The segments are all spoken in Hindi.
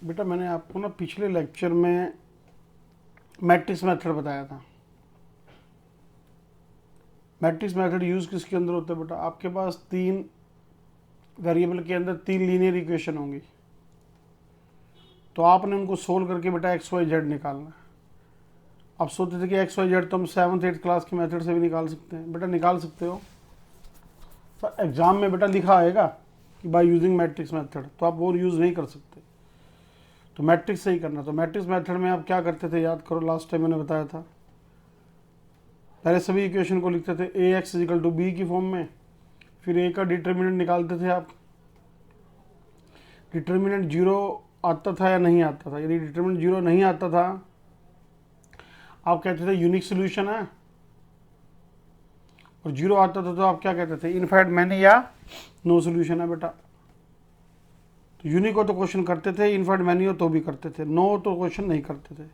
बेटा मैंने आपको ना पिछले लेक्चर में मैट्रिक्स मेथड बताया था। मैट्रिक्स मेथड यूज़ किसके अंदर होता है बेटा? आपके पास तीन वेरिएबल के अंदर तीन लीनियर इक्वेशन होंगी, तो आपने उनको सोल्व करके बेटा एक्स वाई जेड निकालना है। आप सोचते थे कि एक्स वाई जेड तो हम 7th 8th क्लास के मेथड से भी निकाल सकते हैं। बेटा निकाल सकते हो, पर एग्जाम में बेटा लिखा आएगा कि बाय यूजिंग मैट्रिक्स मेथड, तो आप वो यूज़ नहीं कर सकते, तो मैट्रिक्स से ही करना। तो मैट्रिक्स मेथड में आप क्या करते थे, याद करो, लास्ट टाइम मैंने बताया था। पहले सभी इक्वेशन को लिखते थे ए एक्स इजिकल टू बी की फॉर्म में, फिर ए का डिटर्मिनेंट निकालते थे आप। डिटर्मिनेंट जीरो आता था या नहीं आता था? यदि डिटर्मिनेंट जीरो नहीं आता था, आप कहते थे यूनिक सोल्यूशन है, और जीरो आता था तो आप क्या कहते थे, इनफाइनाइट मैनी या नो सोल्यूशन है बेटा। तो यूनिक हो तो क्वेश्चन करते थे, इनफाइनाइट मैनी हो तो भी करते थे, नो हो तो क्वेश्चन नहीं करते थे।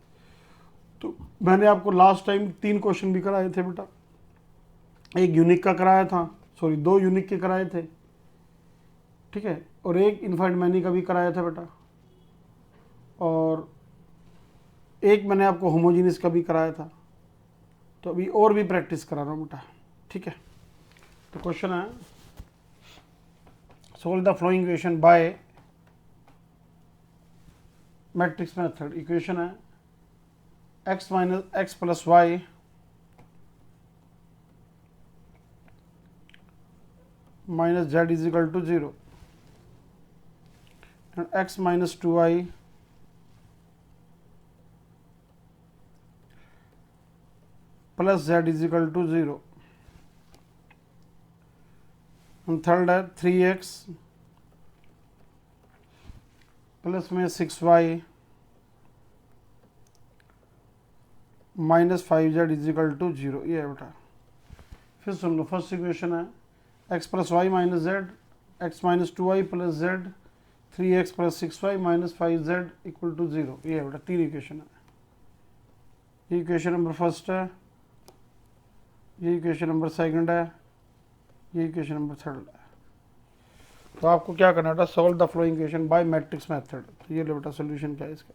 तो मैंने आपको लास्ट टाइम 3 क्वेश्चन भी कराए थे बेटा। एक यूनिक का कराया था, सॉरी 2 यूनिक के कराए थे, ठीक है, और एक इनफाइनाइट मैनी का भी कराया था बेटा, और एक मैंने आपको होमोजीनियस का भी कराया था। तो अभी और भी प्रैक्टिस करा रहा हूँ बेटा, ठीक है। तो क्वेश्चन है, solve the following equation by matrix method. Equation है x minus x plus y minus Z is equal to 0 and x minus 2y plus z is equal to 0। And third है 3x प्लस में 6y minus 5z is equal to 0। ये है बेटा। फिर सुन लो, फर्स्ट इक्वेशन है x plus y minus z, x minus 2y plus z, 3x plus 6y minus 5z equal to 0। ये है बेटा, 3 इक्वेशन है। ये इक्वेशन नंबर फर्स्ट है, ये इक्वेशन नंबर सेकंड है, ये इक्वेशन नंबर थर्ड है। तो आपको क्या करना था, solve the following equation by matrix method. तो ये लो बेटा, सोल्यूशन क्या है इसका।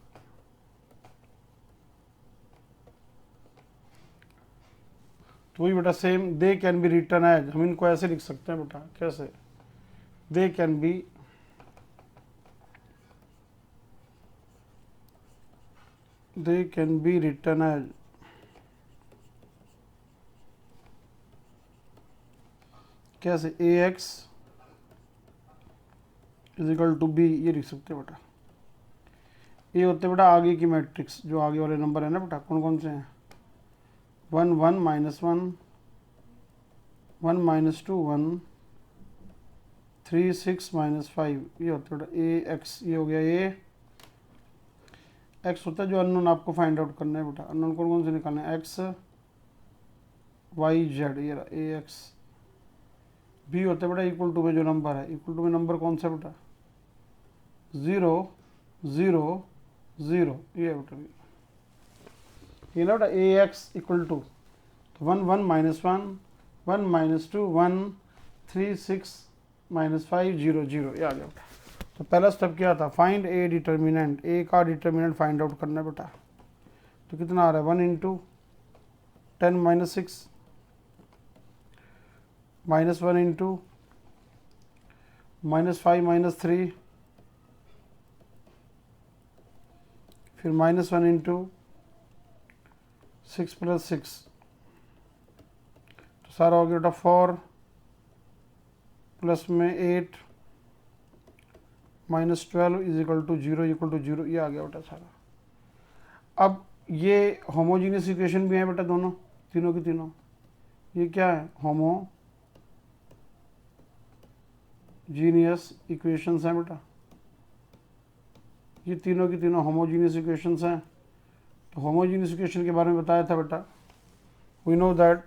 तो वही बेटा same, they can be written as, हम इनको ऐसे लिख सकते हैं बेटा, कैसे, they can be written as कैसे, A X equal to B, ये लिख सकते हैं बेटा। ये होते बेटा आगे की मैट्रिक्स, जो आगे वाले नंबर है ना बेटा, कौन कौन से हैं, 1 1 माइनस 1 1 माइनस 2 1 3 6 माइनस 5, ये होता है बेटा ए एक्स। ये हो गया ए एक्स, होता है जो अननोन आपको फाइंड आउट करना है बेटा। अननोन कौन कौन से निकालना है, एक्स वाई जेड, ये रहा ए एक्स। बी होता है बेटा इक्वल टू में जो नंबर है, इक्वल टू में नंबर कौन सा बेटा, 0 0 0, ये है बेटा। ये ना बेटा ए एक्स इक्वल टू, तो 1 1 माइनस 1 1 माइनस 2 1 3 6 माइनस 5 0 0, ये आ गया बेटा। तो पहला स्टेप क्या था, फाइंड ए डिटर्मिनेंट, ए का डिटर्मिनेंट फाइंड आउट करना है बेटा। तो कितना आ रहा है, 1 into 10 minus 6 minus 1 into minus 5 minus 3, फिर माइनस 1 इंटू 6 प्लस 6, तो सारा हो गया बेटा 4 प्लस में 8 minus 12 is equal to 0 equal to 0, ये आ गया बेटा सारा। अब ये होमोजीनियस इक्वेशन भी है बेटा, दोनों तीनों की तीनों। ये क्या है, होमोजीनियस इक्वेशंस हैं बेटा, ये तीनों की तीनों होमोजीनियस इक्वेशंस हैं। तो होमोजीनियस इक्वेशन के बारे में बताया था बेटा, वी नो दैट,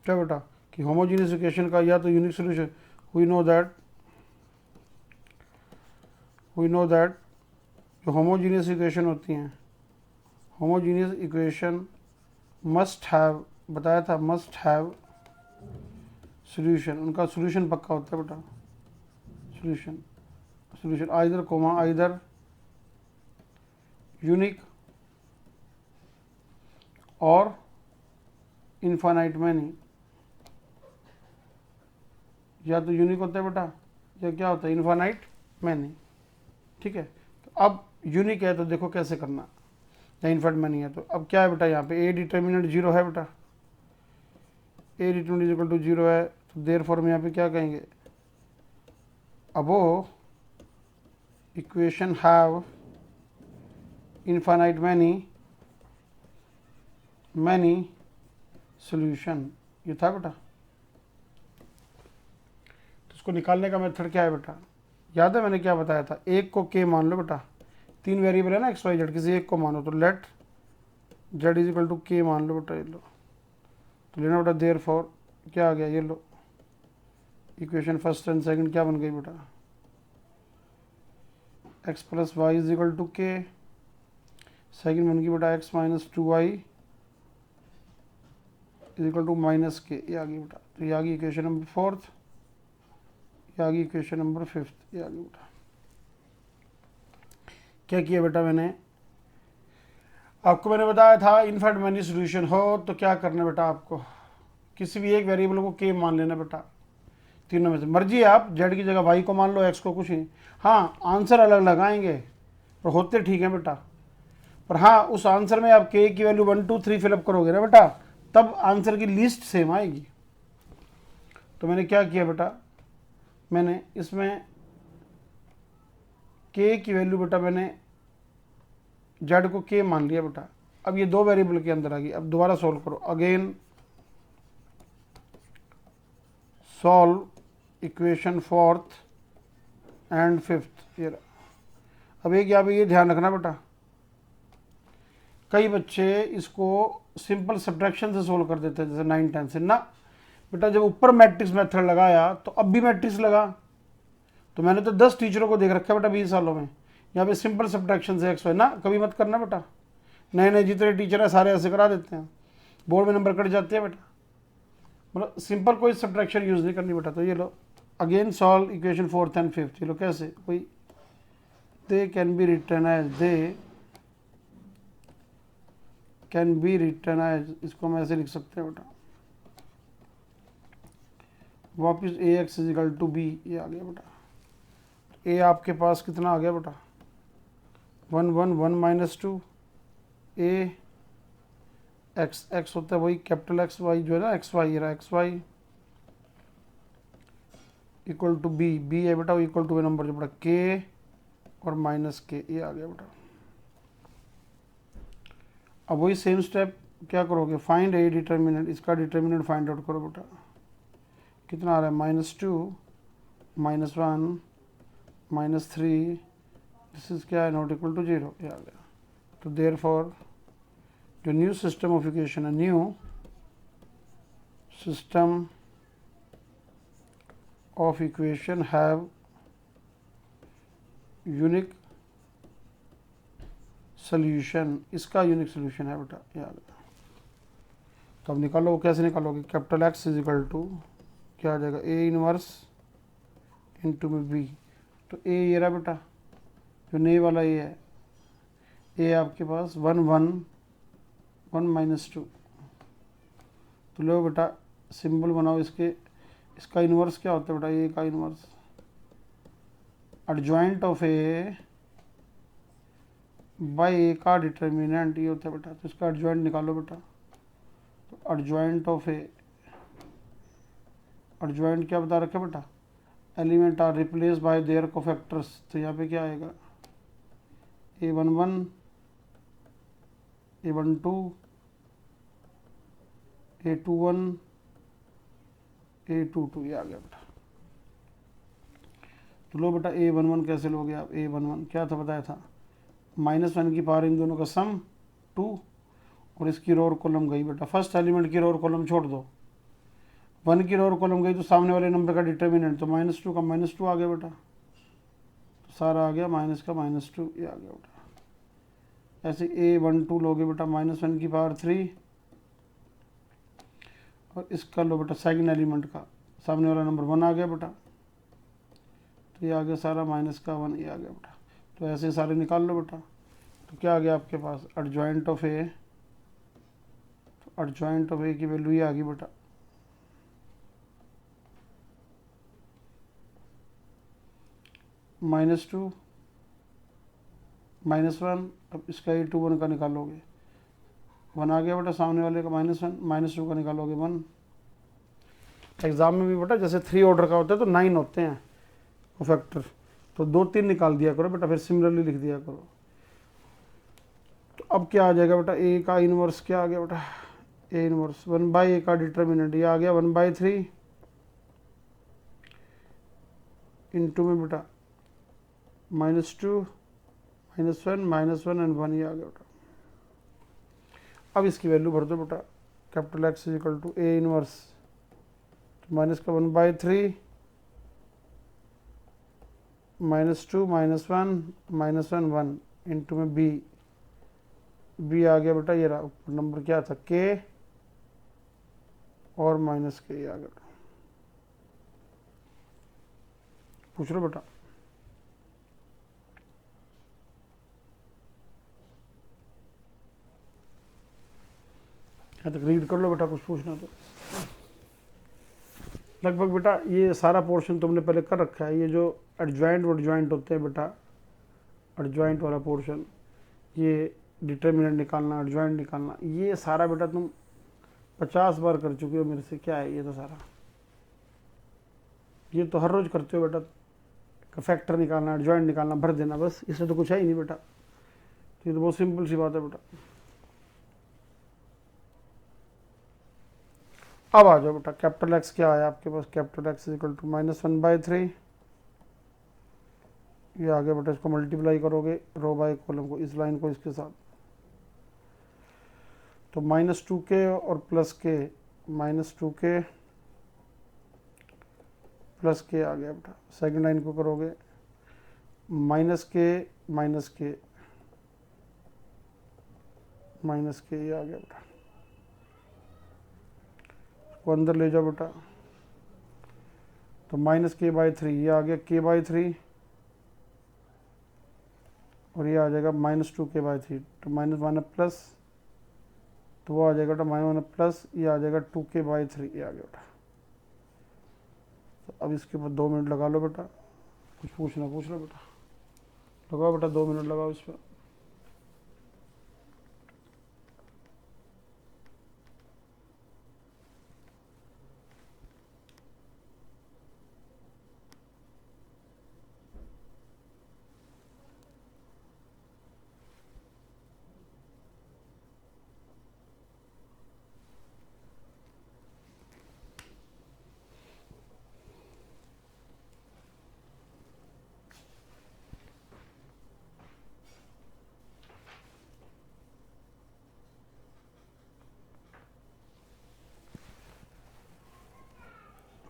क्या बेटा, कि होमोजीनियस इक्वेशन का या तो unique solution, we know that जो होमोजीनियस इक्वेशन होती हैं, होमोजीनियस इक्वेशन मस्ट हैव, बताया था, मस्ट हैव सोल्यूशन, उनका सोल्यूशन पक्का होता है बेटा, solution solution either comma either unique और इनफाइनाइट मैनी, या तो यूनिक होता है बेटा या क्या होता है इनफाइनाइट मैनी। ठीक है, तो अब यूनिक है तो देखो कैसे करना, या इनफाइनाइट मैनी है तो अब क्या है बेटा, यहाँ पे ए डिटर्मिनेंट जीरो है बेटा, A determinant is equal to zero है, तो देयर फॉर हम यहाँ पे क्या कहेंगे, above equation have infinite many solution, ये था बेटा। तो इसको निकालने का मेथड क्या है बेटा, याद है मैंने क्या बताया था, एक को के मान लो बेटा, तीन वेरिएबल है ना एक्स वाई जेड, किसी एक को मानो, तो let z is equal to k मान लो बेटा, ये लो तो लेना बेटा, देयर फॉर क्या आ गया, ये लो इक्वेशन फर्स्ट एंड सेकंड क्या बन गई बेटा, x plus y is equal to k, second बन गई बेटा x minus two y is equal to minus k, ये आ गई बेटा। तो ये आ गई इक्वेशन नंबर फोर्थ, ये आ गई इक्वेशन नंबर फिफ्थ, ये आ गई बेटा। क्या किया बेटा मैंने, आपको मैंने बताया था इनफाइनाइट मैनी सॉल्यूशन हो तो क्या करना बेटा, आपको किसी भी एक वेरिएबल को के मान लेना बेटा, तीनों में से मर्जी है, आप जेड की जगह वाई को मान लो, एक्स को कुछ नहीं, हाँ आंसर अलग लगाएंगे पर होते ठीक है बेटा, पर हाँ उस आंसर में आप के की वैल्यू 1 2 3 फिलअप करोगे ना बेटा, तब आंसर की लिस्ट सेम आएगी। तो मैंने क्या किया बेटा, मैंने इसमें के की वैल्यू बेटा मैंने जेड को के मान लिया बेटा, अब ये दो वेरिएबल के अंदर आ गई, अब दोबारा सॉल्व करो, again solve equation fourth and fifth, ये अब एक यहाँ पे ये ध्यान रखना बेटा, कई बच्चे इसको सिंपल सब्ट्रैक्शन से सोल्व कर देते हैं, जैसे 9 10 से ना बेटा, जब ऊपर मैट्रिक्स मेथड लगाया तो अब भी मैट्रिक्स लगा, तो मैंने तो 10 टीचरों को देख रखा है बेटा 20 सालों में, यहाँ पे सिंपल सब्ट्रैक्शन से एक्स वाई ना कभी मत करना बेटा, नए नए जितने टीचर हैं सारे ऐसे करा देते हैं, बोर्ड में नंबर कट जाते हैं बेटा, मतलब सिंपल कोई सब्ट्रैक्शन यूज़ नहीं करनी बेटा। तो ये लो again solve equation fourth and fifth, ये लो कैसे, कोई they can be written as, they can be written as, इसको हम ऐसे लिख सकते हैं बेटा, वापिस A X is equal to B, ये आ गया बेटा, ए आपके पास कितना आ गया बेटा, 1 1 1 minus two A X, X होता है वही कैपिटल एक्स, वाई जो है ना एक्स वाई, रहा X Y equal to B, B है बेटा इक्वल टू नंबर जो बेटा के और माइनस के, ये आ गया बेटा। अब वही सेम स्टेप क्या करोगे, फाइंड ए डिटर्मिनेंट, इसका डिटर्मिनेंट फाइंड आउट करो बेटा, कितना आ रहा है, minus two minus one minus three, this is क्या है, नॉट इक्वल टू जीरो, ये आ गया। तो देयर फॉर जो न्यू सिस्टम ऑफ इक्वेशन है, new system of equation have unique solution, इसका यूनिक सोल्यूशन है बेटा, ये आ गया। तो अब निकालो, कैसे निकालोगे, capital X is equal to क्या आ जाएगा, ए इनवर्स इंटू में बी, तो ए ये रहा बेटा जो नए वाला ये है, ए आपके पास 1 1 1 माइनस टू, तो लो बेटा सिंबल बनाओ इसके, इसका इन्वर्स क्या होता है बेटा, ए का inverse adjoint of A by A का डिटर्मिनेंट, ये होता है बेटा, तो इसका एडजॉइंट निकालो बेटा, तो एडजॉइंट ऑफ ए, एडजॉइंट क्या बता रखा बेटा, element are replace by their cofactors, तो यहाँ पे क्या आएगा, a11 a12 a21 a22, ये आ गया बेटा। तो लो बेटा a11 कैसे लोगे आप, a11 क्या था बताया था, -1 की पावर इन दोनों का सम 2 और इसकी रो और कॉलम गई बेटा, फर्स्ट एलिमेंट की रो और कॉलम छोड़ दो, 1 की रो और कॉलम गई तो सामने वाले नंबर का डिटर्मिनेंट, तो -2 का -2 आ गया बेटा, तो सारा आ गया माइनस का -2, ये आ गया बेटा। ऐसे a12 लोगे बेटा -1 की पावर 3 और इसका लो बेटा सेकंड एलिमेंट का, सामने वाला नंबर 1 आ गया बेटा, तो तो ये आ गया सारा माइनस का 1, ये आ गया बेटा। तो ऐसे सारे निकाल लो बेटा। तो क्या आ गया आपके पास, एडजॉइंट ऑफ ए, तो एडजॉइंट ऑफ ए की वैल्यू ये आ गई बेटा -2 -1। अब इसका ये 2 1 का निकालोगे, 1 आ गया बेटा, सामने वाले का -1, -2 का निकालोगे 1। एग्जाम में भी बेटा जैसे 3 ऑर्डर का होता है तो 9 होते हैं वो फैक्टर, तो 2 3 निकाल दिया करो बेटा, फिर सिमिलरली लिख दिया करो। तो अब क्या आ जाएगा बेटा, ए का इनवर्स क्या आ गया बेटा, ए इनवर्स 1/a का डिटर्मिनेंट ये आ गया 1/3 इंटू में बेटा -2 -1 एंड 1, ये आ गया बेटा। अब इसकी वैल्यू भर दो बेटा, capital X is equal to A inverse minus का 1/3 -2 -1 1 इंटू में बी आ गया बेटा, ये रहा नंबर क्या था के और माइनस के, आ गया। पूछ लो बेटा। यहाँ तक रीड कर लो बेटा, कुछ पूछना तो। लगभग बेटा ये सारा पोर्शन तुमने पहले कर रखा है। ये जो एडजॉइंट होते हैं बेटा, एडजॉइंट वाला पोर्शन, ये डिटर्मिनेंट निकालना, एडजॉइंट निकालना, ये सारा बेटा तुम 50 बार कर चुके हो मेरे से। क्या है ये तो सारा, ये तो हर रोज करते हो बेटा। फैक्टर निकालना, एडजॉइंट निकालना, भर देना, बस। इससे तो कुछ है ही नहीं बेटा। तो ये तो बहुत सिंपल सी बात है बेटा। अब आ जाओ बेटा, कैपिटल एक्स क्या आया आपके पास, capital X is equal to -1/3, ये आ गया बेटा। इसको मल्टीप्लाई करोगे रो बाय कॉलम को, इस लाइन को इसके साथ, तो -2k और +k, -2k +k आ गया बेटा। सेकंड लाइन को करोगे -k -k -k, ये आ गया बेटा। को अंदर ले जाओ बेटा, तो -k/3, ये आ गया k/3 और ये आ जाएगा -2k/3, तो -1 प्लस, तो वो आ जाएगा बेटा -1 प्लस, ये आ जाएगा 2k/3, ये आ गया बेटा। तो अब इसके ऊपर 2 मिनट लगा लो बेटा, कुछ पूछना पूछ लो बेटा, लगाओ बेटा 2 मिनट लगाओ इस पर।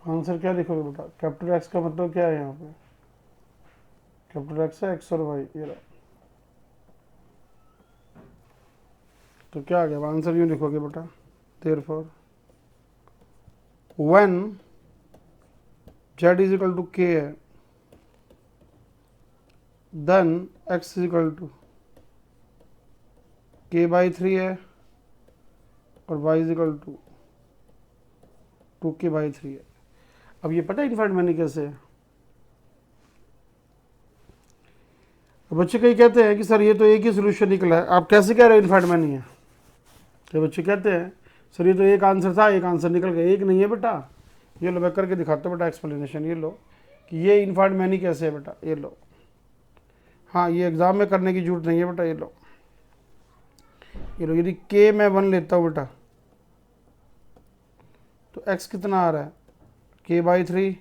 आंसर क्या लिखोगे बेटा, कैपिटल एक्स का मतलब क्या है यहाँ पे, कैपिटल एक्स है एक्स और वाई, ये रहा। तो क्या आ गया आंसर, यूँ लिखोगे बेटा, therefore when z is equal to k है, then x is equal to k/3 है और y is equal to 2k/3 है। अब ये पता है इनफाइनाइट मैनी कैसे है। बच्चे कई कहते हैं कि सर ये तो एक ही सोल्यूशन निकला है, आप कैसे कह रहे हो इनफाइनाइट मैनी है। तो बच्चे कहते हैं सर ये तो एक आंसर था, एक आंसर निकल गया। एक नहीं है बेटा, ये लो मैं करके दिखाता हूँ बेटा एक्सप्लेनेशन। ये लो कि ये इनफाइनाइट मैनी कैसे है बेटा, ये लो। हाँ, ये एग्जाम में करने की जरूरत नहीं है बेटा। ये लो, ये लो, यदि k मैं 1 लेता हूँ बेटा, तो x कितना आ रहा है, k/3,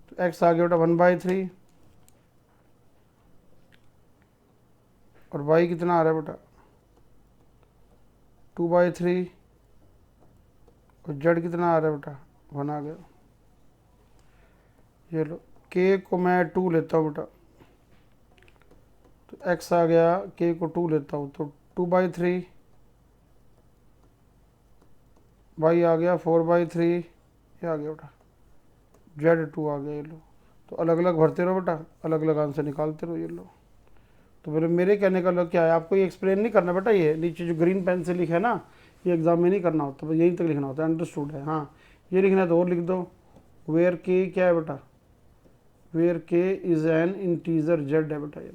तो x आ गया बेटा 1/3, और y कितना आ रहा है बेटा 2/3, और z कितना आ रहा है बेटा 1 आ गया। ये लो, k को मैं 2 लेता हूँ बेटा, तो x आ गया, k को 2 लेता हूँ तो 2/3, y आ गया 4/3, ये आ गया बेटा, z 2 आ गया। ये लो, तो अलग अलग भरते रहो बेटा, अलग अलग आंसर निकालते रहो। ये लो, तो मेरे कहने का लोग क्या है, आपको ये एक्सप्लेन नहीं करना बेटा, ये नीचे जो ग्रीन पेन से लिखा है ना, ये एग्जाम में नहीं करना होता, बस यहीं तक लिखना होता है, अंडरस्टूड है। हाँ ये लिखना है तो और लिख दो, वेयर के क्या है बेटा, वेयर के इज एन इंटीजर जेड है बेटा। ये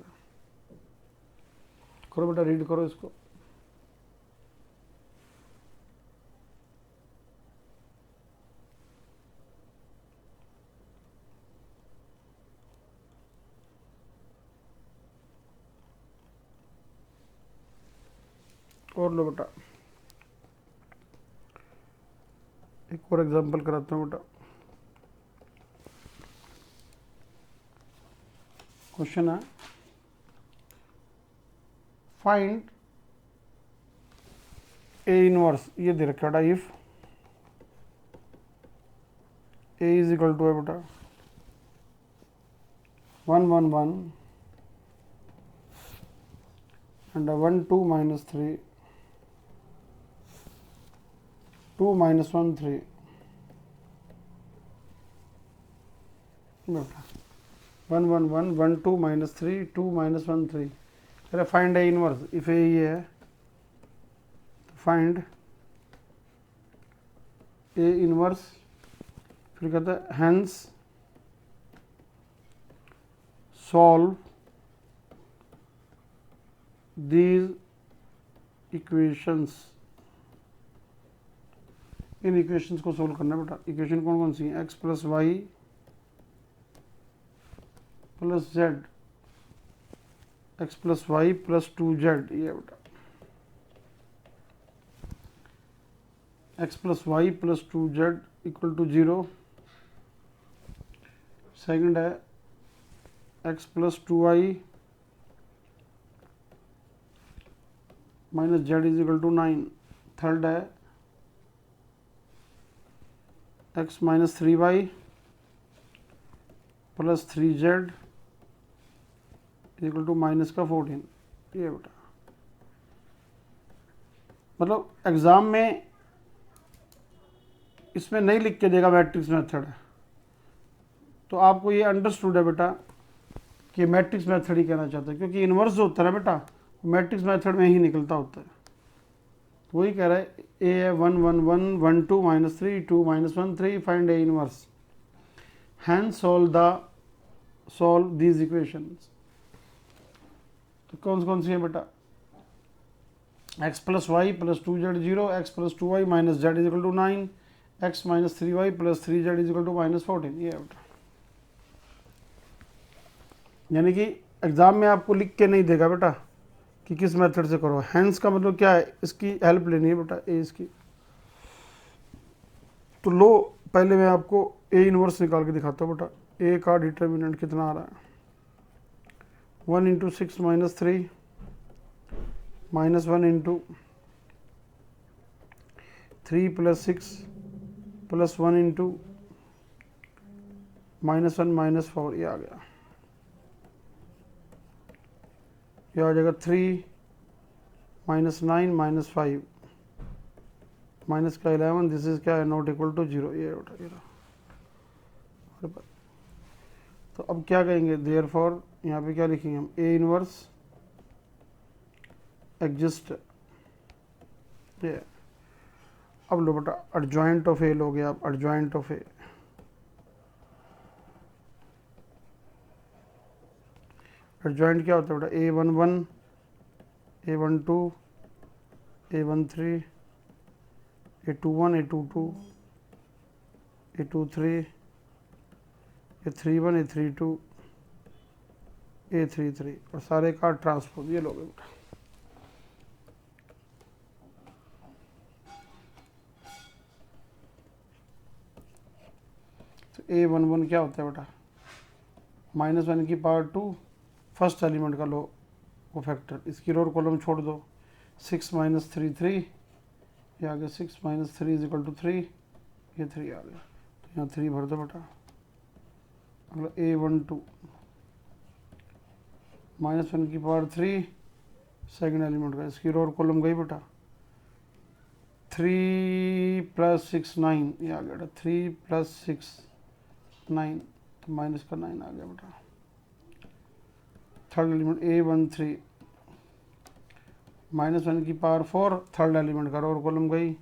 करो बेटा, रीड करो इसको। और लो बेटा, एक और एग्जांपल कराता हूँ बेटा। क्वेश्चन है, फाइंड ए इनवर्स, ये दे रखा बेटा, if a is equal to है बेटा 1 1 1 and 1 2 minus 3 2 minus 1 3 बेटा 1 1 1 1 2 minus 3 2 minus 1 3। अरे find A inverse, if A ये है तो फाइंड ए इनवर्स, फिर कहता है हैंस सॉल्व दीज इक्वेशंस। इन इक्वेशंस को सोल्व करना है बेटा। इक्वेशन कौन कौन सी है, X plus Y plus Z, X plus Y plus 2z, ये बेटा x plus Y plus 2z equal to 0। Second है X plus 2y minus Z is equal to 9। Third है X minus 3y plus 3z equal to minus का 14। ये बेटा मतलब एग्जाम में इसमें नहीं लिख के देगा मैट्रिक्स मेथड है, तो आपको ये अंडरस्टूड है बेटा कि मैट्रिक्स मेथड ही कहना चाहता है, क्योंकि इन्वर्स जो होता है ना बेटा मैट्रिक्स मेथड में ही निकलता होता है। तो वही कह रहा है, ए है 1 1 1 1 2 minus 3 2 minus 1 3, find A inverse, hence solve these equations. तो कौन सी है बेटा, x plus Y plus 2z 0, x plus 2y minus Z is equal to 9, x minus 3y plus 3z is equal to minus 14। ये है बेटा, यानी कि एग्जाम में आपको लिख के नहीं देगा बेटा कि किस मेथड से करो। हैंस का मतलब क्या है, इसकी हेल्प लेनी है बेटा, ए इसकी। तो लो पहले मैं आपको ए इनवर्स निकाल के दिखाता हूँ बेटा। ए का डिटर्मिनेंट कितना आ रहा है, 1 into 6 minus 3 minus 1 into 3 plus 6 plus 1 into minus 1 minus 4, ये आ गया। ये आ जाएगा 3 माइनस 9 माइनस 5 माइनस का 11, दिस इज क्या है, नॉट इक्वल टू 0। ये तो अब क्या कहेंगे, देयरफॉर यहाँ पे क्या लिखेंगे हम, ए इनवर्स एग्जिस्ट। ये अब लो बेटा, एडजॉइंट ऑफ ए लोगे आप, एडजॉइंट ऑफ ए। एडजॉइंट क्या होता है बेटा, A11 A12 A13 A21 A22 A23 A31 A32 A33 और सारे का ट्रांसपोज, ये लोगे बेटा। तो A11 क्या होता है बेटा, -1 की पावर 2 फर्स्ट एलिमेंट का लो वो फैक्टर, इसकी रो और कॉलम छोड़ दो, 6 माइनस 3 3, ये आ गया 6 माइनस 3 इज इक्वल टू 3, ये 3 आ गया, तो यहाँ 3 भर दो बेटा। अगला A12 -1 की पावर 3 सेकेंड एलिमेंट का, इसकी रो और कॉलम गई बेटा, 3 प्लस 6 9, ये आ गया 3 प्लस 6 9, तो माइनस का 9 आ गया बेटा। थर्ड एलिमेंट A13 -1 की पावर 4, थर्ड एलिमेंट का रो और कॉलम गई,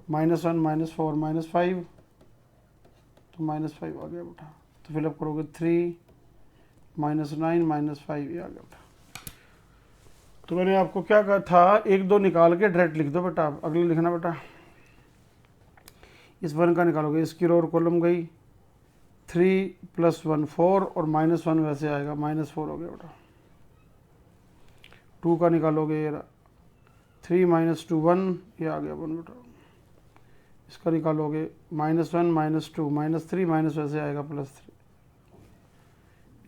-1 -4 -5, तो -5 आ गया बेटा। तो फिलअप करोगे 3 -9 -5, ये आ गया बेटा। तो मैंने आपको क्या कहा था, 1 2 निकाल के डायरेक्ट लिख दो बेटा। अगले लिखना बेटा, इस वन का निकालोगे, इसकी रो और कॉलम गई, 3 + 1 4 और -1 वैसे आएगा, -4 हो गया बेटा। 2 का निकालोगे, 3 - 2 1, ये आ गया 1 बेटा। इसका निकालोगे, -1 -2 -3 माइनस वैसे आएगा +3।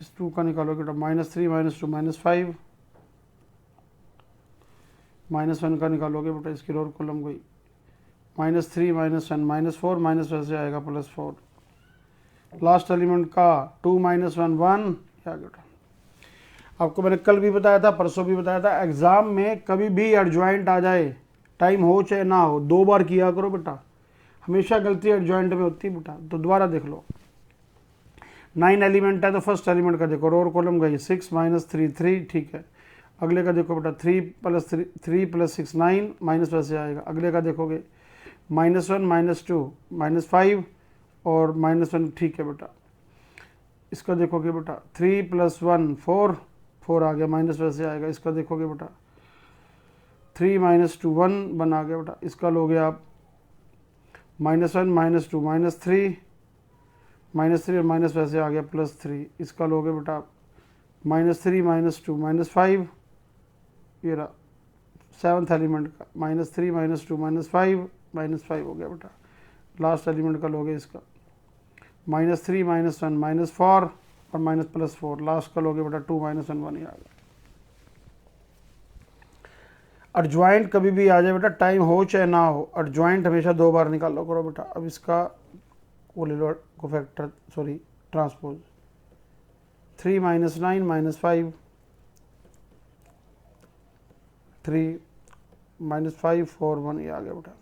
इस 2 का निकालोगे बेटा, -3 -2 -5, -1 का निकालोगे बेटा, इसकी रो और कॉलम गई, -3 -1 -4 माइनस वैसे आएगा +4। लास्ट एलिमेंट का 2 - 1 1, क्या बेटा। आपको मैंने कल भी बताया था, परसों भी बताया था, एग्जाम में कभी भी एडजॉइंट आ जाए, टाइम हो चाहे ना हो, 2 बार किया करो बेटा। हमेशा गलती एडजॉइंट में होती है बेटा। तो दोबारा देख लो, 9 एलिमेंट है तो फर्स्ट एलिमेंट का देखो, रो और कॉलम गई, 6 - 3 3, ठीक है। अगले का देखो बेटा, 3 + 6 9, माइनस वैसे आएगा। अगले का देखोगे, -1 -2 -5 और -1, ठीक है बेटा। इसका देखोगे बेटा, 3 + 1 4, 4 आ गया, माइनस वैसे आएगा। इसका देखोगे बेटा, 3 - 2 1 1 आ गया बेटा। इसका लोगे आप, -1 -2 -3, -3 और माइनस वैसे आ गया +3। इसका लोगे बेटा, -3 -2 -5, ये रहा 7th एलिमेंट का, -3 -2 -5 -5 हो गया बेटा। लास्ट एलिमेंट का लोगे इसका, -3 -1 -4 और +4। लास्ट का लोगे बेटा, 2 - 1 1, ही आ गया। एडजॉइंट कभी भी आ जाए बेटा, टाइम हो चाहे ना हो, एडजॉइंट हमेशा 2 बार निकालो करो बेटा। अब इसका वो ले लो कोफैक्टर, सॉरी ट्रांसपोज, 3 - 9 -5, 3 -5 4 1, ये आ गया बेटा।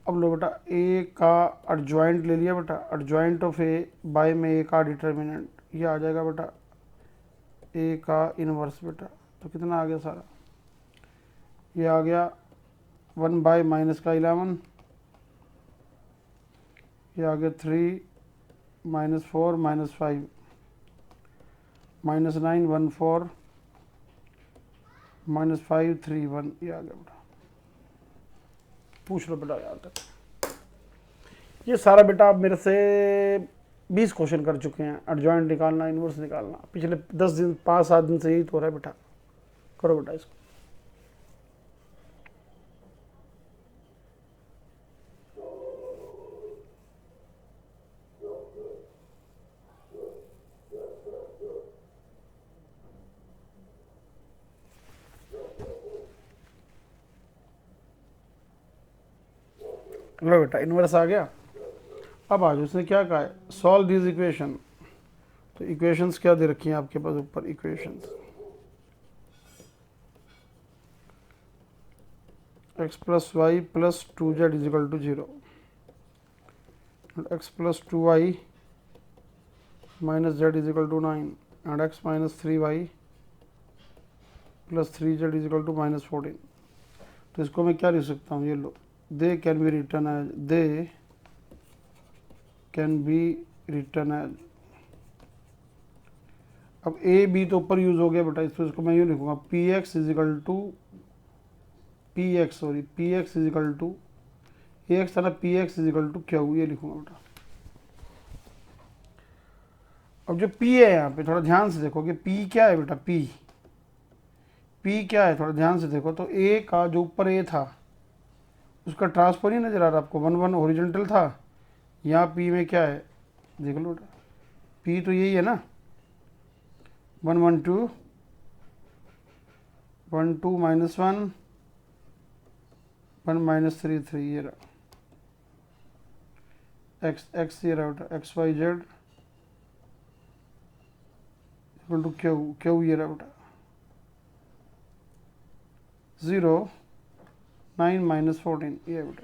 अब लो बेटा, ए का एडजॉइंट ले लिया बेटा, एडजॉइंट ऑफ ए बाय में ए का डिटर्मिनेंट, ये आ जाएगा बेटा ए का इनवर्स बेटा। तो कितना आ गया सारा, ये आ गया 1 बाय -11, ये आ गया 3 -4 -5 -9 1 4 -5 3 1, ये आ गया बेटा। पूछ लो बेटा यार तक। ये सारा बेटा आप मेरे से 20 क्वेश्चन कर चुके हैं, एडजॉइंट निकालना, इनवर्स निकालना। पिछले 10 दिन 5-7 दिन से यही तो हो रहा है बेटा। करो बेटा इसको। लो बेटा, इनवर्स आ गया। अब आज उसने क्या कहा है, सॉल्व दिस इक्वेशन। तो इक्वेशंस क्या दे रखी हैं आपके पास ऊपर, equations x + y + 2z = 0, and x + 2y - z = 9, and x - 3y + 3z = -14। तो इसको मैं क्या लिख सकता हूँ, ये लो, they can be written as, they can be written as. अब ए बी तो ऊपर यूज हो गया बेटा, इसको मैं यूँ लिखूंगा, px ax था ना, px q, ये लिखूंगा बेटा। अब जो p है यहाँ पे थोड़ा ध्यान से देखो कि p क्या है बेटा, p क्या है, थोड़ा ध्यान से देखो। तो a का जो ऊपर a था उसका ट्रांसफर नहीं नजर आ रहा आपको, 1 1 हॉरिजॉन्टल था, यहाँ p में क्या है देख लो बेटा, p तो यही है ना, 1 1 2 1 2 -1 1 -3 3, ये रहा x ये रहा बेटा, x y z q ये रहा बेटा, 0 9 -14, ये बेटा।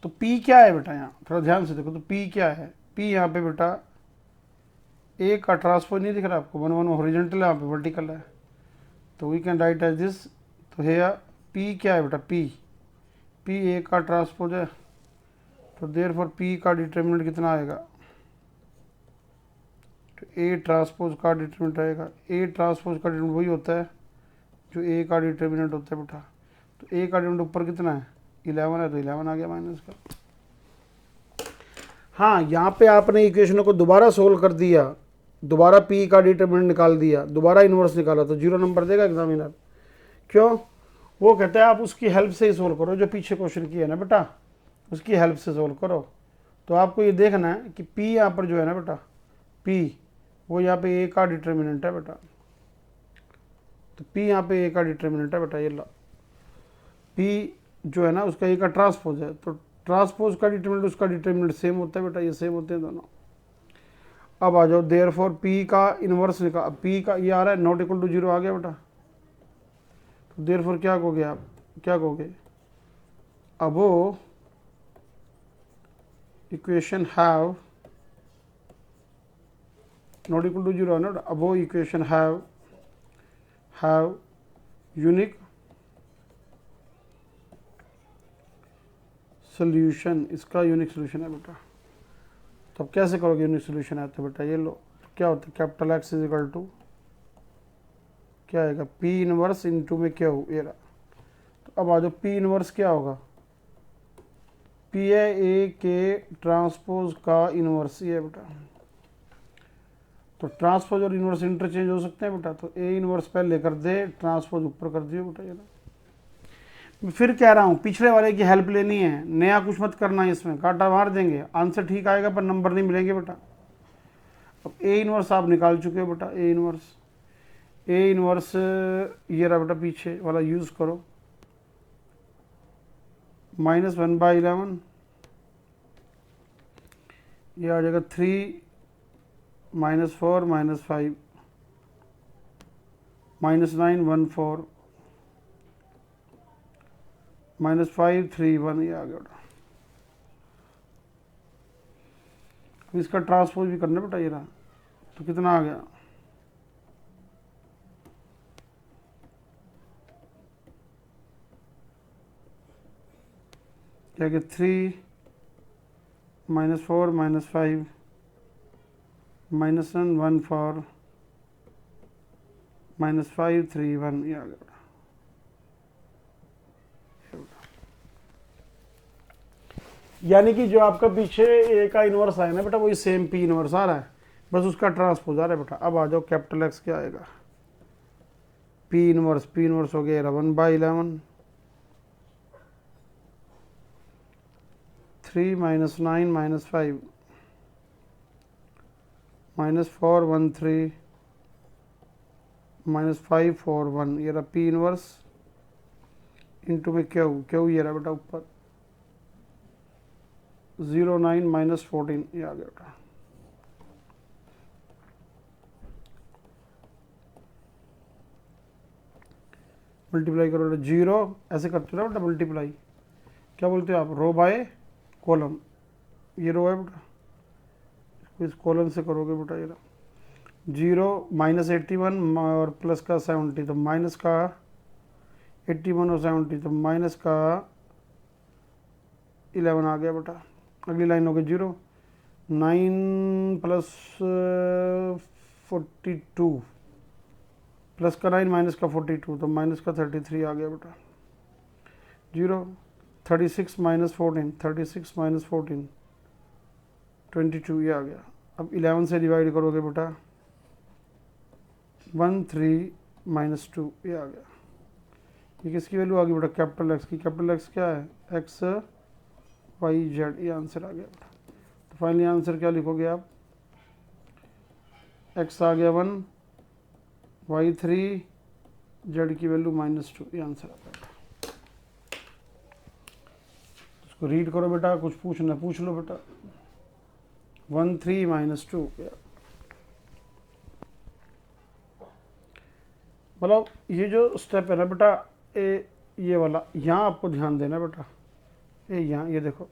तो P क्या है बेटा, यहाँ थोड़ा ध्यान से देखो, तो P क्या है, P यहाँ पे बेटा A का ट्रांसपोज नहीं दिख रहा आपको, 1 1 हॉरिजॉन्टल है, यहाँ पे वर्टिकल है, तो we can write as this. तो है P क्या है बेटा, P A का ट्रांसपोज है, तो देयरफॉर P का डिटर्मिनेंट कितना आएगा, तो A ट्रांसपोज का डिटर्मिनेंट आएगा, A ट्रांसपोज का डिटर्मिनेंट वही होता है जो A का डिटर्मिनेंट होता है बेटा। तो A का डिटर्मिनेंट ऊपर कितना है, 11 है, तो 11 आ गया माइनस का। हाँ, यहाँ पे आपने इक्वेशनों को दोबारा सोल्व कर दिया, दोबारा P का डिटर्मिनेंट निकाल दिया, दोबारा इन्वर्स निकाला, तो 0 नंबर देगा एग्जामिनर। क्यों, वो कहता है आप उसकी हेल्प से ही सोल्व करो, जो पीछे क्वेश्चन किया है ना बेटा, उसकी हेल्प से सोल्व करो। तो आपको ये देखना है कि P यहाँ पर जो है ना बेटा, P वो यहाँ पे A का डिटर्मिनेंट है बेटा, तो P यहाँ पे A का डिटर्मिनेंट है बेटा, ये ला P जो है ना उसका A का ट्रांसपोज है, तो ट्रांसपोज का डिटर्मिनेंट उसका डिटर्मिनेंट सेम होता है बेटा, ये सेम होते हैं दोनों। अब आ जाओ, देयरफॉर P का इन्वर्स निकाल, P का ये आ रहा है नॉट इक्वल टू 0 आ गया बेटा, तो देयरफॉर क्या कहोगे आप, क्या कहोगे, above equation have not equal to 0 ना, above equation have unique solution, इसका यूनिक सोल्यूशन है बेटा। तो अब कैसे करोगे यूनिक सोल्यूशन है, तो बेटा ये लो, क्या होता है, capital X is equal to क्या आएगा, P इनवर्स इनटू में क्या हो, ये रहा। तो अब आ जाओ, P इनवर्स क्या होगा, P है A के ट्रांसपोज का इनवर्स, ये है बेटा। तो ट्रांसपोज और इनवर्स इंटरचेंज हो सकते हैं बेटा, तो A इनवर्स पहले कर दे, ट्रांसपोज ऊपर कर दियो बेटा, ये ना। मैं फिर कह रहा हूँ, पिछले वाले की हेल्प लेनी है, नया कुछ मत करना है, इसमें काटा मार देंगे, आंसर ठीक आएगा पर नंबर नहीं मिलेंगे बेटा। अब A इनवर्स आप निकाल चुके हो बेटा, A इनवर्स ये रहा बेटा, पीछे वाला यूज करो, -1/11 ये आ जाएगा 3 -4 -5 -9 1 4 -5 3 1, ये आ गया बेटा। अब इसका ट्रांसपोज भी करना बेटा, ये रहा, तो कितना आ गया, क्या कि 3 -4 -5 -1 1 4 -5 3 1, ये आ गया बेटा। यानी कि जो आपका पीछे A का इन्वर्स आया ना बेटा, वही सेम P इन्वर्स आ रहा है, बस उसका ट्रांसपोज आ रहा है बेटा। अब आ जाओ, कैपिटल X क्या आएगा, P इन्वर्स हो गया 1/11 3 -9 -5 -4 1 3 -5 4 1, ये रहा P इन्वर्स इंटू में क्यू ये रहा बेटा ऊपर 0 9 -14, ये आ गया बेटा। मल्टीप्लाई करो बेटा, 0 ऐसे करते हो ना बेटा, मल्टीप्लाई क्या बोलते हो आप, रो बाय कॉलम, ये रो है बेटा, इसको इस कॉलम से करोगे बेटा, ये 0 -81 और प्लस का 70, तो माइनस का 81 और 70, तो माइनस का 11 आ गया बेटा। अगली लाइन हो गई 0 9 प्लस 42 प्लस का 9 माइनस का 42, तो माइनस का 33 आ गया बेटा। 0 36 -14 36 -14 22, ये आ गया। अब 11 से डिवाइड करोगे बेटा 1 3 -2, ये आ गया। ये किसकी वैल्यू आ गई बेटा, कैपिटल X की। कैपिटल X क्या है, X Y Z, ये आंसर आ गया बेटा। तो फाइनली आंसर क्या लिखोगे आप, X आ गया 1, Y 3, Z की वैल्यू -2, ये आंसर आ गया। इसको रीड करो बेटा, कुछ पूछना पूछ लो बेटा। 1 3 -2, मतलब ये जो स्टेप है ना बेटा, ये वाला यहाँ आपको ध्यान देना बेटा, ये यहाँ ये देखो,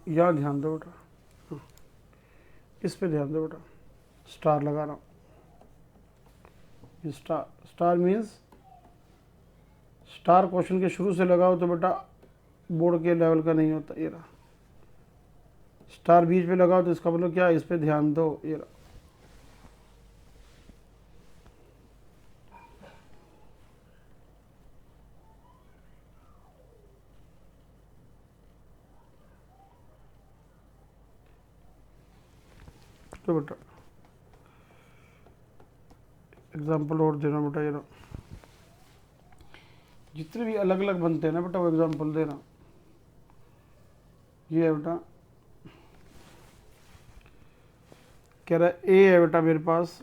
यहाँ ध्यान दो बेटा, हाँ, इस पे ध्यान दो बेटा, स्टार लगा रहा हूँ, ये स्टार मीन्स स्टार क्वेश्चन के शुरू से लगाओ तो बेटा बोर्ड के लेवल का नहीं होता। ये रहा स्टार बीच में लगाओ तो इसका मतलब क्या है, इस पे ध्यान दो। ये रहा तो बेटा एग्जाम्पल और देना बेटा, ये रहा जितने भी अलग अलग बनते हैं ना बेटा वो एग्जाम्पल देना। ये है बेटा, कह रहा है ए है बेटा मेरे पास,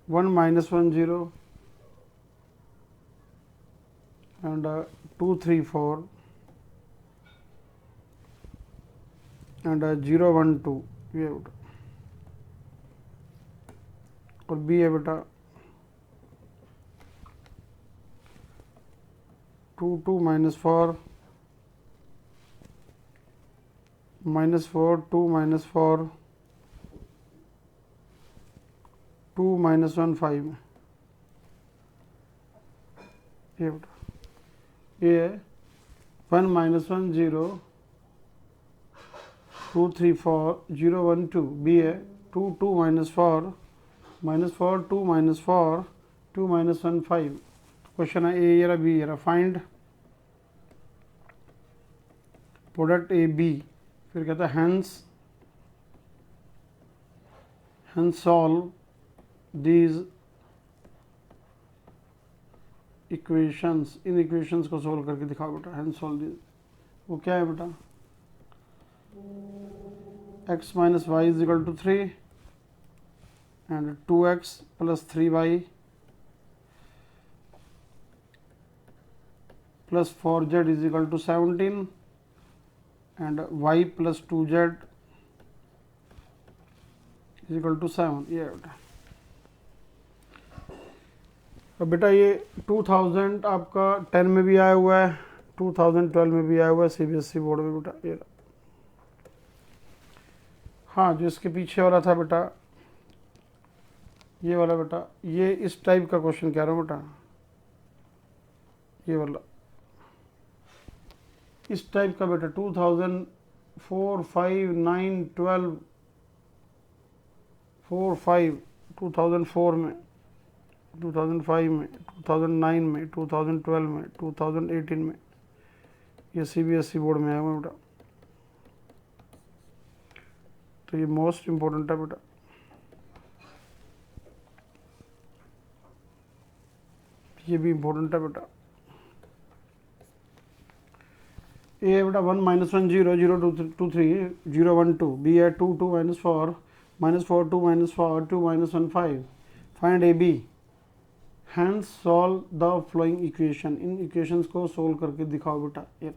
one minus one zero and 2 3 4 and 0 1 2, ये बेटा। और बी है बेटा 2 2 माइनस 4 माइनस 4 2 माइनस 4 2 माइनस 1 5, ये बेटा। ये है 1 माइनस 1 0 2 3 4 0 1 2। बी है 2 2 माइनस 4 2 माइनस 4 2 माइनस 1 5। क्वेश्चन है ए ये रहा, बी ये रहा, फाइंड प्रोडक्ट ए बी। फिर कहता है हेंस सॉल्व दीज इक्वेशंस। इन इक्वेशंस को सोल्व करके दिखाओ बेटा। हेंस सॉल्व दीज, वो क्या है बेटा, x minus y is equal to 3 and 2x plus 3y plus 4z is equal to 17 and y plus 2z is equal to 7। ये बेटा, अब बेटा ये 2000 आपका 10 में भी आया हुआ है, 2012 में भी आया हुआ है सीबीएसई बोर्ड में बेटा। ये हाँ, जो इसके पीछे वाला था बेटा, ये वाला बेटा, ये इस टाइप का क्वेश्चन कह रहा हूँ बेटा, ये वाला इस टाइप का बेटा। 2004 5 9 12 4 5 2004 में, 2005 में, 2009 में, 2012 में, 2018 में, ये सीबीएसई बोर्ड में आया हुआ बेटा। तो ये मोस्ट इम्पोर्टेंट है बेटा। ये भी इम्पोर्टेंट है बेटा। ए है बेटा 1 माइनस 1 0 0 2 3 0 1 2। बी है 2 2 minus 4 2 minus 4 2 minus 1 5। Find A B. Hence solve the following equation. इन इक्वेशंस को सोल्व करके दिखाओ बेटा। ये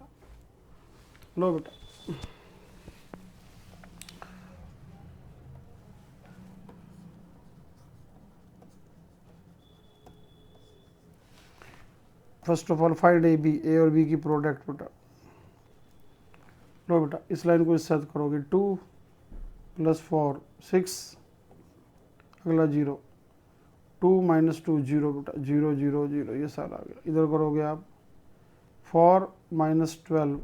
लो बेटा, first of all find A B. A और बी की प्रोडक्ट बेटा। लो बेटा, इस लाइन को इससे करोगे 2 प्लस 4 6, अगला 0 2 माइनस 2 0 बेटा, 0 0 0, ये सारा आ गया। इधर करोगे आप 4 माइनस 12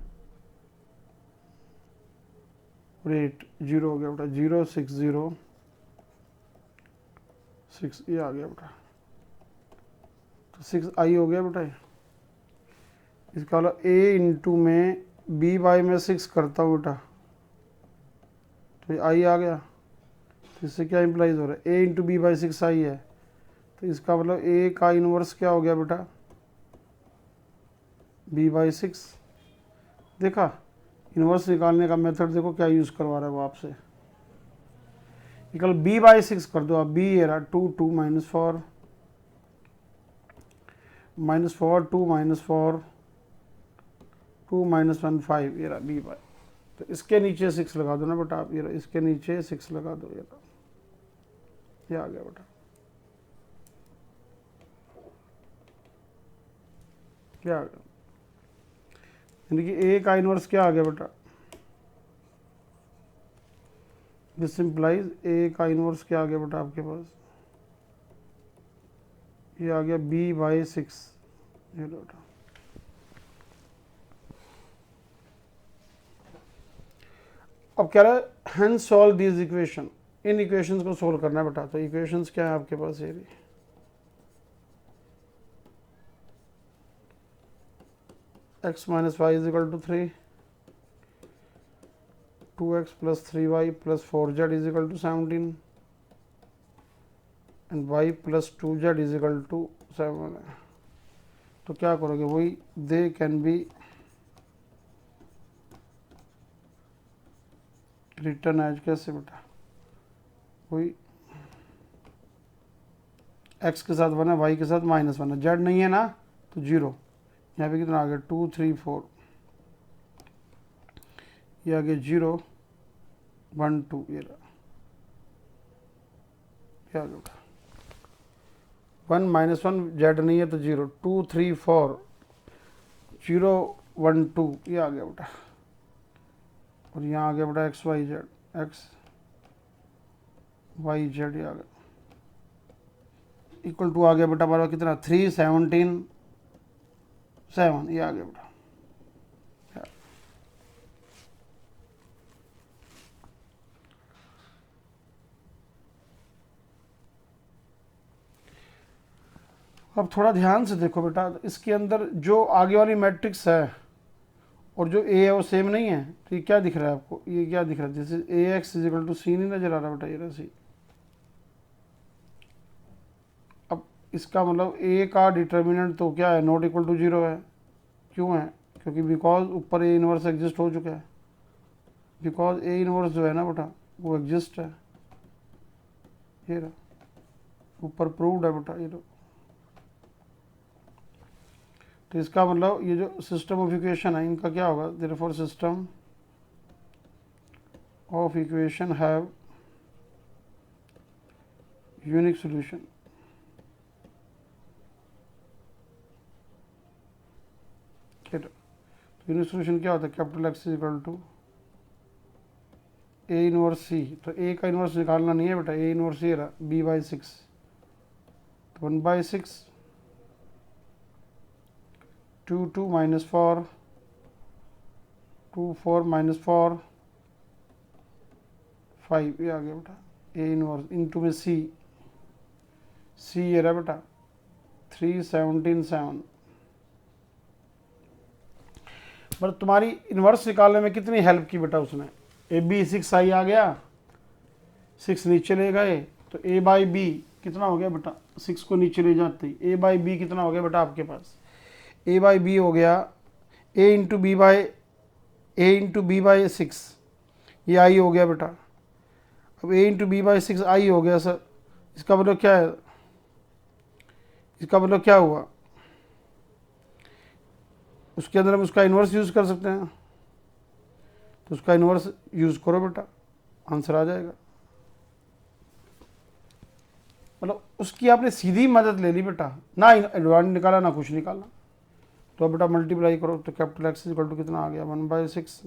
8 0 हो गया बेटा, 0 6 0 6, ये आ गया बेटा। तो 6 आई हो गया बेटा। ये इसका वाला a इंटू में b बाई में 6 करता हूँ बेटा, तो ये आई आ गया। तो इससे क्या इम्प्लाइज हो रहा है, a इंटू बी बाई 6 आई है। तो इसका मतलब a का इन्वर्स क्या हो गया बेटा, b बाई 6। देखा, इन्वर्स निकालने का मेथड देखो क्या यूज़ करवा रहा है वो आपसे। निकल b बाई 6 कर दो आप। b ये रहा 2 2 माइनस 4 माइनस 4 2 माइनस 4 2 माइनस 1 5, ये रहा b बाई। तो इसके नीचे 6 लगा दो ना बेटा आप। ये रहा, इसके नीचे 6 लगा दो। ये आ गया बेटा। क्या आ गया, यानी कि ए का इनवर्स क्या आ गया बेटा, दिस सिंप्लाइज ए का इनवर्स क्या आ गया बेटा आपके पास, ये आ गया b/6। ये लो बेटा, अब कह रहा है हेंस सॉल्व दीज इक्वेशन, इन इक्वेशंस को सोल्व करना है बेटा। तो इक्वेशंस क्या है आपके पास, ये भी x - y = 3, 2x + 3y + 4z = 17 and y + 2z = 7 है। तो क्या करोगे, वही they can be written as, कैसे बेटा, वही x के साथ 1 है, y के साथ -1 है, z नहीं है ना तो 0। यहाँ पे कितना आ गया 2 3 4, ये आ गया 0 1 2, ये रहा, क्या आ गया 1 -1, z नहीं है तो 0, 2 3 4 0 1 2, ये आ गया बेटा। और यहाँ आ गया बेटा x y z, x y z, ये आ गया इक्वल टू आ गया बेटा हमारा कितना 3 17 7, ये आ गया बेटा। अब थोड़ा ध्यान से देखो बेटा, इसके अंदर जो आगे वाली मैट्रिक्स है और जो ए है वो सेम नहीं है, तो ये क्या दिख रहा है आपको, ये क्या दिख रहा है, जैसे AX = C नहीं नजर आ रहा बेटा, ये रहा C। अब इसका मतलब ए का डिटर्मिनेंट तो क्या है, नॉट इक्वल टू 0 है। क्यों है, क्योंकि बिकॉज ऊपर ए इनवर्स एग्जिस्ट हो चुका है, बिकॉज ए इनवर्स जो है ना बेटा वो एग्जिस्ट है, ये रहा ऊपर प्रूव्ड है बेटा, ये रहा। तो इसका मतलब ये जो सिस्टम ऑफ इक्वेशन है इनका क्या होगा, therefore system of equation have unique solution. तो यूनिक सॉल्यूशन क्या होता है, capital X = A inverse C। तो ए का इनवर्स निकालना नहीं है बेटा, ए इनवर्स ये रहा b/6, तो 1/6 2 2 -4 2 4 -4 5, ये आ गया बेटा ए इनवर्स इनटू में C ये रहा बेटा 3 17 7। पर तुम्हारी इन्वर्स निकालने में कितनी हेल्प की बेटा उसने, AB6 आ गया, 6 नीचे ले गए, तो A/B कितना हो गया बेटा, 6 को नीचे ले जाते ही A/B कितना हो गया बेटा आपके पास, A/B हो गया A × B/6, ये I हो गया बेटा। अब A × B/6 I हो गया सर, इसका मतलब क्या है, इसका मतलब क्या हुआ, उसके अंदर हम उसका इन्वर्स यूज़ कर सकते हैं, तो उसका इन्वर्स यूज़ करो बेटा, आंसर आ जाएगा। मतलब उसकी आपने सीधी मदद ले ली बेटा, ना एडवांस निकाला ना कुछ निकाला। तो अब बेटा मल्टीप्लाई करो, तो कैपिटल X = कितना आ गया 1/6,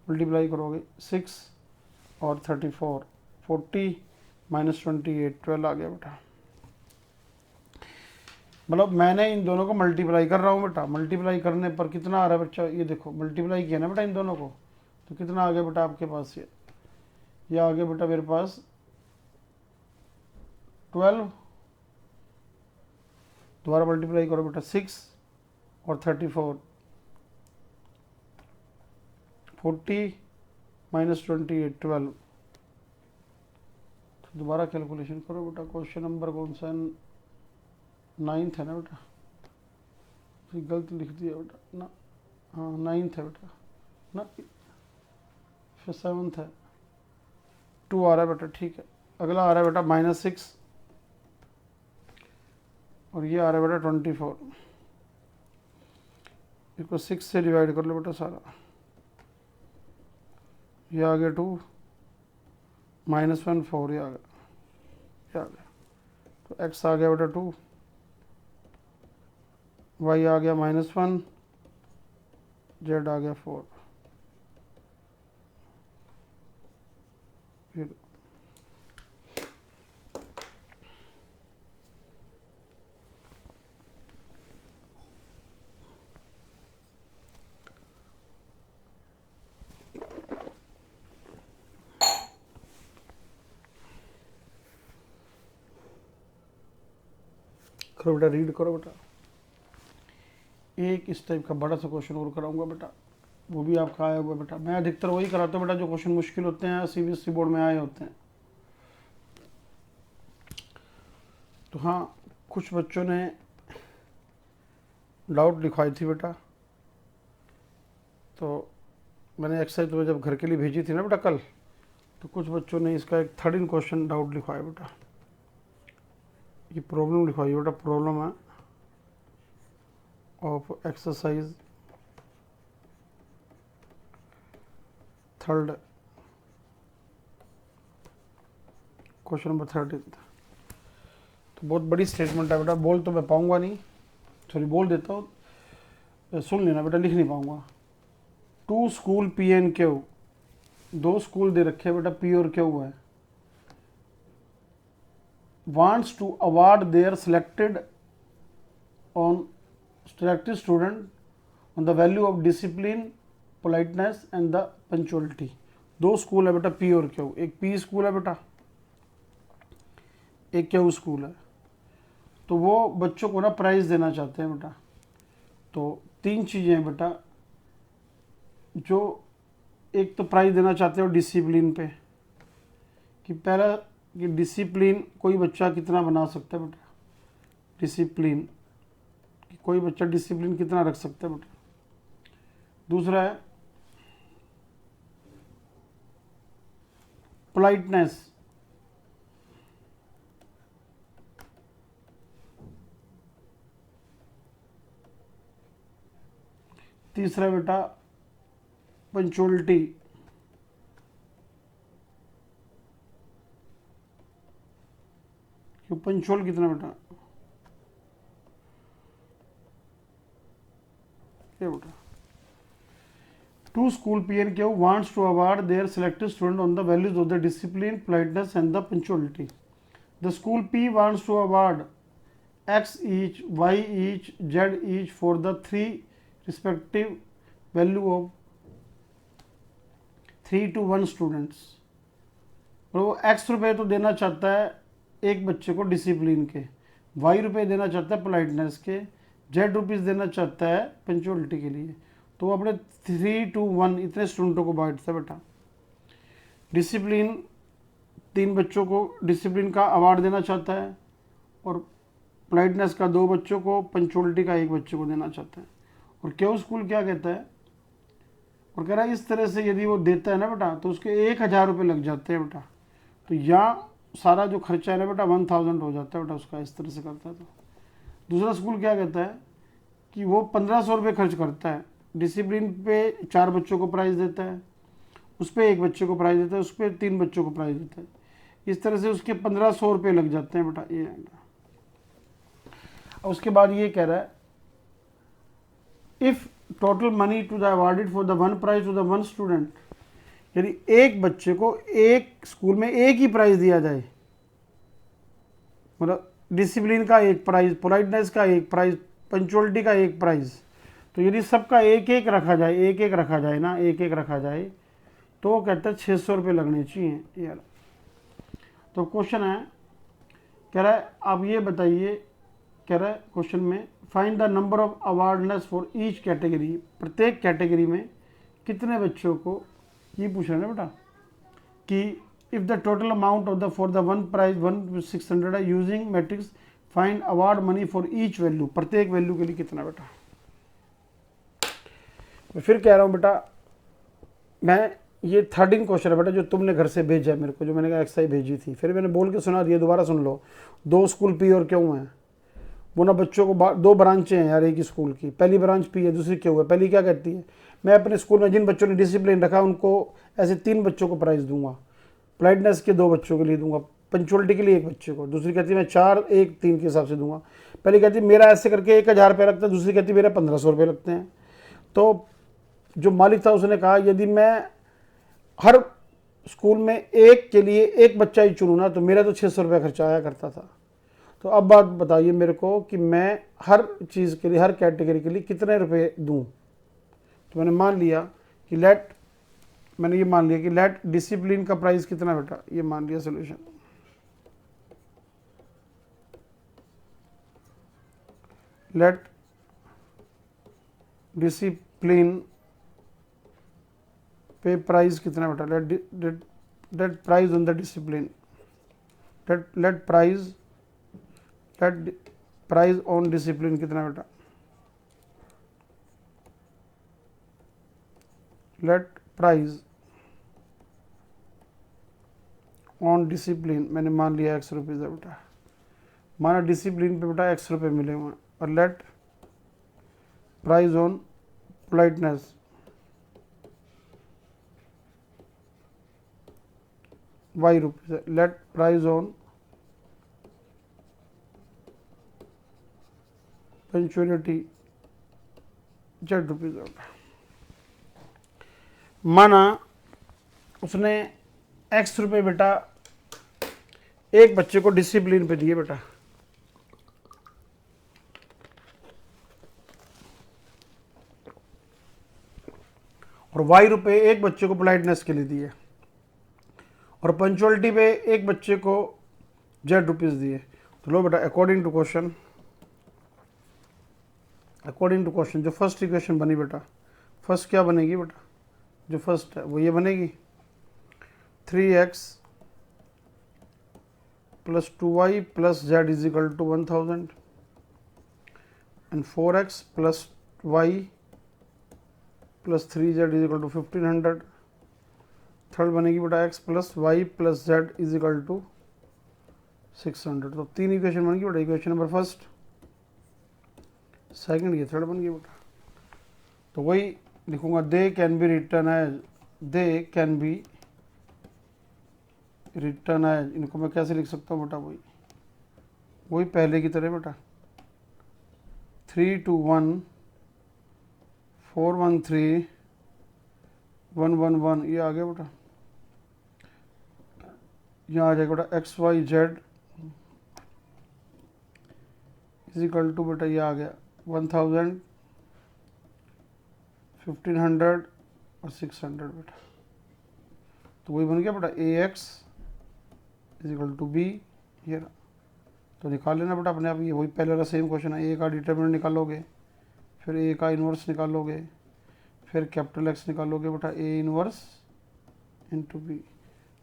मल्टीप्लाई करोगे 6 और 34 40 -28 12 आ गया बेटा। मतलब मैंने इन दोनों को मल्टीप्लाई कर रहा हूँ बेटा, मल्टीप्लाई करने पर कितना आ रहा है बच्चा, ये देखो मल्टीप्लाई किया ना बेटा इन दोनों को, तो कितना आ गया बेटा आपके पास, ये आ गया बेटा मेरे पास 12, दोबारा मल्टीप्लाई करो बेटा 6 और 34 40 -28 12। तो दोबारा कैलकुलेशन करो बेटा, क्वेश्चन नंबर कौन सा है, 9th है ना बेटा, गलत लिख दिया बेटा ना, हाँ 9th है बेटा ना, फिर 7th है, 2 आ रहा है बेटा, ठीक है। अगला आ रहा है बेटा -6 और ये आ रहा है बेटा 24, इसको 6 से डिवाइड कर लो बेटा सारा, ये आ गया 2 -1 4, ये आ गया, तो x आ गया बेटा 2 वाई आ गया -1, जेड आ गया 4। फिर करो बेटा, रीड करो बेटा। एक इस टाइप का बड़ा सा क्वेश्चन और कराऊंगा बेटा, वो भी आपका आया हुआ बेटा। मैं अधिकतर वही कराता हूँ बेटा जो क्वेश्चन मुश्किल होते हैं, सीबीएसई बोर्ड में आए होते हैं। तो हाँ, कुछ बच्चों ने डाउट लिखवाई थी बेटा, तो मैंने एक्सरसाइज तो जब घर के लिए भेजी थी ना बेटा कल, तो कुछ बच्चों ने इसका एक 13 क्वेश्चन डाउट लिखवाया बेटा। ये प्रॉब्लम लिखवाई बेटा, प्रॉब्लम है of exercise 3rd question number 13। तो बहुत बड़ी स्टेटमेंट है बेटा, बोल तो मैं पाऊंगा नहीं, सॉरी बोल देता हूँ, सुन लेना बेटा, लिख नहीं पाऊंगा। 2 school P and Q, 2 school दे रखे बेटा, पी और क्यू है। wants to award their selected student on the value of discipline, politeness and the punctuality। 2 school है बेटा, पी और क्यू। एक पी स्कूल है बेटा, एक क्यू स्कूल है। तो वो बच्चों को ना प्राइज देना चाहते हैं बेटा। तो 3 चीज़ें हैं बेटा, जो एक तो प्राइज देना चाहते हो डिसिप्लिन पे, कि पहला कि डिसिप्लिन कोई बच्चा कितना बना सकता है बेटा, डिसिप्लिन कि कोई बच्चा डिसिप्लिन कितना रख सकता है बेटा। दूसरा है पोलाइटनेस, तीसरा बेटा पंचुअलिटी, कि पंचुअल कितना बेटा, ये बेटा। 2 school P and Q wants to award their selected student on the values of the discipline, politeness and the punctuality। The school P wants to award X each, Y each, Z each for the 3 respective value of 3 to 1 students। और वो X रुपये तो देना चाहता है एक बच्चे को डिसिप्लिन के, Y रुपये देना चाहता है पोलाइटनेस के, Z रुपीज़ देना चाहता है पंचुअलिटी के लिए। तो वो अपने 3 to 1 इतने स्टूडेंटों को बांटता है बेटा। डिसिप्लिन 3 बच्चों को डिसिप्लिन का अवार्ड देना चाहता है, और पोलाइटनेस का 2 बच्चों को, पंचुअलिटी का 1 बच्चे को देना चाहता है। और क्यों स्कूल क्या कहता है, और कह रहा है इस तरह से यदि वो देता है ना बेटा, तो उसके 1000 रुपये लग जाते हैं बेटा। तो यहाँ सारा जो खर्चा है ना बेटा 1000 हो जाता है बेटा उसका, इस तरह से करता है। तो दूसरा स्कूल क्या कहता है कि वो 1500 रुपये खर्च करता है, डिसिप्लिन पे 4 बच्चों को प्राइज़ देता है, उस पर 1 बच्चे को प्राइज़ देता है, उस पर 3 बच्चों को प्राइज़ देता है। इस तरह से उसके 1500 रुपये लग जाते हैं बेटा, ये है। और उसके बाद ये कह रहा है if total money to the awarded for the 1 prize to the 1 student, यदि एक बच्चे को एक स्कूल में एक ही प्राइज़ दिया जाए, मतलब डिसिप्लिन का 1 प्राइज़, पोलाइटनेस का 1 प्राइज़, पंचुअलिटी का 1 प्राइज़, तो यदि सबका 1-1 रखा जाए, 1-1 रखा जाए ना, 1-1 रखा जाए, तो वो कहता है 600 रुपये लगने चाहिए यार। तो क्वेश्चन है, कह रहा है आप ये बताइए, कह रहा है क्वेश्चन में find the number of awardees for each category, प्रत्येक कैटेगरी में कितने बच्चों को, ये पूछ रहे हैं ना बेटा, कि if the total amount of the for the 1 prize 1600 है, using matrix find award money for each value, प्रत्येक वैल्यू के लिए कितना बेटा। मैं फिर कह रहा हूँ बेटा, मैं ये 13 क्वेश्चन है बेटा जो तुमने घर से भेजा है मेरे को, जो मैंने कहा एक्सरसाइज भेजी थी, फिर मैंने बोल के सुना दिया, दोबारा सुन लो। 2 स्कूल पी और क्यों हैं, वो ना बच्चों को 2 ब्रांचें हैं यार एक ही स्कूल की, पहली ब्रांच पी है, दूसरी क्यों है। पहली क्या कहती है, मैं अपने स्कूल में जिन बच्चों ने डिसिप्लिन रखा उनको ऐसे 3 बच्चों को प्राइज़ दूंगा, पोलाइटनेस के 2 बच्चों के लिए दूंगा, पंचुअलिटी के लिए एक बच्चे को, दूसरी कहती है मैं 4 1 3 के हिसाब से दूंगा। पहले कहती है मेरा ऐसे करके 1000 रुपये लगता है, दूसरी कहती है मेरा 1500 रुपये लगते हैं। तो जो मालिक था उसने कहा यदि मैं हर स्कूल में एक के लिए एक बच्चा ही चुनूँ ना तो मेरा तो 600 रुपये खर्चा आया करता था। तो अब बात बताइए मेरे को कि मैं हर चीज़ के लिए, हर कैटेगरी के लिए कितने रुपए दूं। तो मैंने मान लिया कि मैंने ये मान लिया कि लेट डिसिप्लिन का प्राइस कितना बेटा, ये मान लिया सोल्यूशन। लेट डिसिप्लिन पे प्राइस कितना बेटा, late prize on the discipline, late prize on discipline कितना बेटा, लेट प्राइस ऑन डिसिप्लिन मैंने मान लिया X रुपीज़ है बेटा, माना डिसिप्लिन पे बेटा X रुपये मिले हुए, और let prize on politeness Y rupees है, let prize on punctuality Z rupees है बेटा। माना उसने X रुपये बेटा एक बच्चे को डिसिप्लिन पे दिए बेटा, और Y रुपये एक बच्चे को पोलाइटनेस के लिए दिए, और पंचुअलिटी पे एक बच्चे को Z रुपीज़ दिए। तो लो बेटा अकॉर्डिंग टू क्वेश्चन जो फर्स्ट इक्वेशन बनी बेटा, फर्स्ट क्या बनेगी बेटा, जो फर्स्ट है वो ये बनेगी 3x plus 2y plus z is equal to 1000 and 4x plus y plus 3z is equal to 1500। Third बनेगी बेटा x plus y plus z is equal to 600। तो 3 इक्वेशन बन गई बेटा, इक्वेशन नंबर फर्स्ट, सेकंड, ये थर्ड बन गई बेटा। तो वही लिखूंगा they can be written as, इनको मैं कैसे लिख सकता हूँ बेटा, वही पहले की तरह बेटा 3 2 1 4 1 3 1 1 1, ये आ गया बेटा। यहाँ आ जाएगा बेटा x y z is equal to बेटा, ये आ गया 1000 1500 और 600 बेटा। तो वही बन गया बेटा A X is equal to B, ये तो निकाल लेना बेटा अपने आप। ये वही पहले वाला सेम क्वेश्चन है, ए का डिटर्मिनेंट निकालोगे, फिर ए का इन्वर्स निकालोगे, फिर कैपिटल एक्स निकालोगे बेटा, ए इन्वर्स इंटू बी।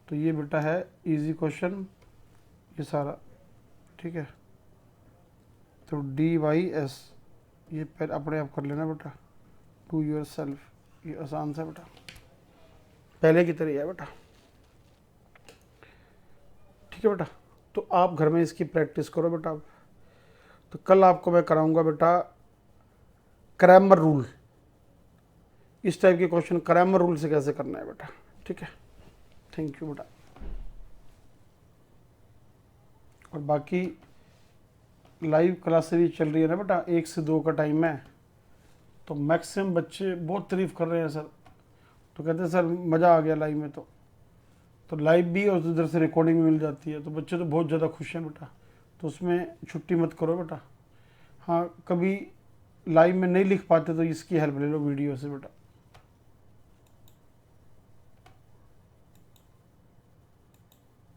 तो ये बेटा है इजी क्वेश्चन ये सारा, ठीक है। तो डी वाई एस ये पहले अपने आप कर लेना बेटा, टू योर सेल्फ, ये आसान सा बेटा, पहले की तरह है बेटा, ठीक है बेटा। तो आप घर में इसकी प्रैक्टिस करो बेटा। तो कल आपको मैं कराऊंगा बेटा क्रैमर रूल, इस टाइप के क्वेश्चन क्रैमर रूल से कैसे करना है बेटा, ठीक है। थैंक यू बेटा। और बाकी लाइव क्लासेस भी चल रही है ना बेटा, 1 से 2 का टाइम है, तो मैक्सिमम बच्चे बहुत तारीफ कर रहे हैं सर, तो कहते हैं सर मज़ा आ गया लाइव में। तो लाइव भी और उधर से रिकॉर्डिंग भी मिल जाती है, तो बच्चे तो बहुत ज़्यादा खुश हैं बेटा, तो उसमें छुट्टी मत करो बेटा। हाँ कभी लाइव में नहीं लिख पाते तो इसकी हेल्प ले लो वीडियो से बेटा।